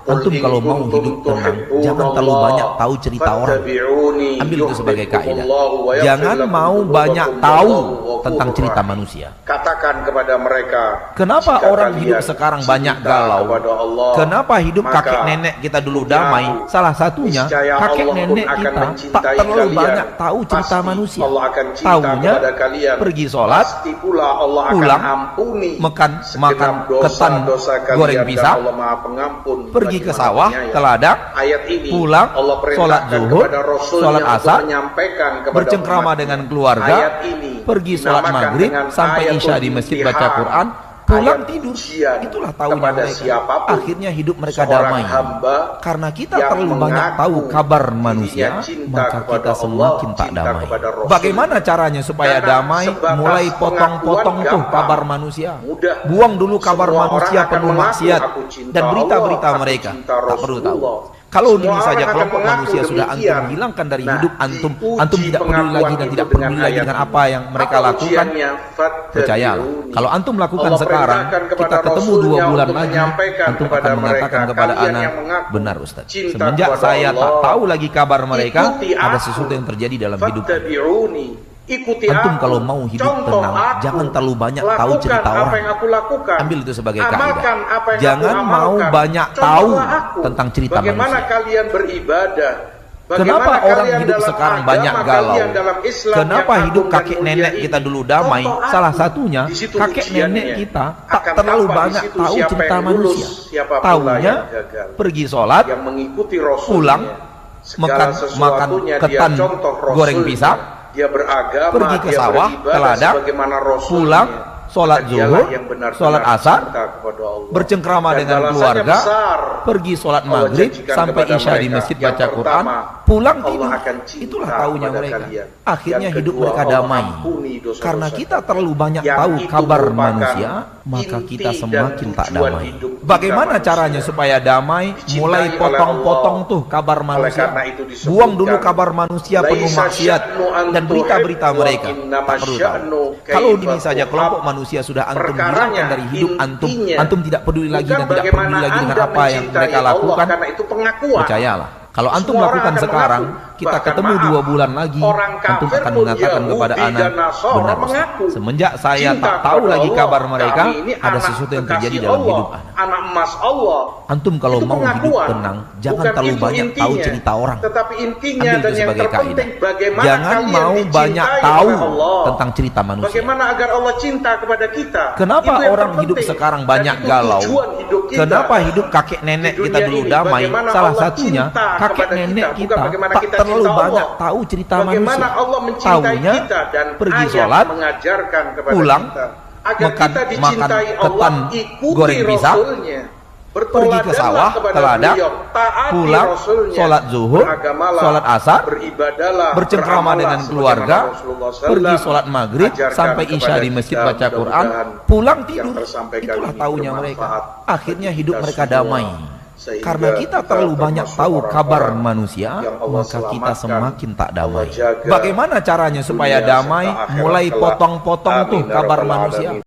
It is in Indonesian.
Antum kalau mau hidup tenang, jangan terlalu banyak tahu cerita orang. Ambil itu sebagai kaidah. Jangan mau banyak tahu tentang cerita manusia. Katakan kepada mereka, kenapa orang hidup sekarang banyak galau? Kenapa hidup kakek nenek kita dulu damai? Salah satunya kakek nenek kita tak terlalu banyak tahu cerita manusia. Tahunya pergi sholat, pulang, makan ketan goreng pisang, pergi ke sawah ke ladang, pulang, sholat zuhur, sholat asar, bercengkrama dengan keluarga, pergi sholat maghrib sampai isya di masjid baca Quran, pulang tidur. Itulah tahunya mereka. Akhirnya hidup mereka damai. Karena kita terlalu banyak tahu kabar manusia, maka kita semakin tak damai. Bagaimana caranya supaya damai? Mulai potong-potong tuh kabar manusia. Buang dulu kabar manusia penuh maksiat dan berita-berita mereka. Tak perlu tahu. Kalau ini saja kelompok manusia sudah antum hilangkan dari hidup antum, antum tidak peduli lagi dan tidak peduli lagi dengan apa yang mereka lakukan. Percayalah, kalau antum lakukan sekarang, kita ketemu 2 bulan lagi, antum akan mengatakan kepada anak, benar Ustaz, semenjak saya tak tahu lagi kabar mereka, ada sesuatu yang terjadi dalam hidup. Antum kalau mau hidup tenang, jangan terlalu banyak tahu cerita orang. Ambil itu sebagai kaidah. Jangan mau banyak tahu tentang cerita manusia. Kenapa orang hidup sekarang banyak galau? Kenapa hidup kakek nenek kita dulu damai? Salah satunya kakek nenek kita tak terlalu banyak tahu cerita manusia. Tahunya pergi sholat, pulang, makan ketan goreng pisang, pergi ke sawah, ke ladang, pulang, sholat zuhur, sholat asar, bercengkrama dengan keluarga, pergi sholat maghrib sampai isya di masjid baca Quran, pulang tidur. Itulah tahunya mereka. Akhirnya hidup mereka damai. Karena kita terlalu banyak tahu kabar manusia, maka kita semakin tak damai. Bagaimana caranya supaya damai? Mulai potong-potong tuh kabar manusia. Buang dulu kabar manusia penuh maksiat dan berita-berita mereka. Tak perlu tahu. Kalau ini saja kelompok manusia sudah antum hilangkan dari hidup antum, antum tidak peduli lagi dan tidak peduli lagi dengan apa yang mereka lakukan. Percayalah, kalau antum lakukan sekarang, kita ketemu 2 bulan lagi, antum akan mengatakan kepada anak, benar Ustaz, semenjak saya tak tahu lagi kabar mereka, ada sesuatu yang terjadi dalam hidup anak. Antum kalau mau hidup tenang, jangan terlalu banyak tahu cerita orang. Ambil itu sebagai kaidah. Jangan mau banyak tahu tentang cerita manusia. Kenapa orang hidup sekarang banyak galau? Kenapa hidup kakek nenek kita dulu damai? Salah satunya kakek nenek kita tak terlalu banyak tahu cerita manusia. Tahunya pergi sholat, pulang, makan ketan goreng pisang, pergi ke sawah, ke ladang, pulang, sholat zuhur, sholat asar, bercengkrama dengan keluarga, pergi sholat maghrib sampai isya di masjid baca Quran, pulang tidur. Itulah tahunya mereka. Akhirnya hidup mereka damai. Karena kita terlalu banyak tahu kabar manusia, maka kita semakin tak damai. Bagaimana caranya supaya damai? Mulai potong-potong tuh kabar manusia.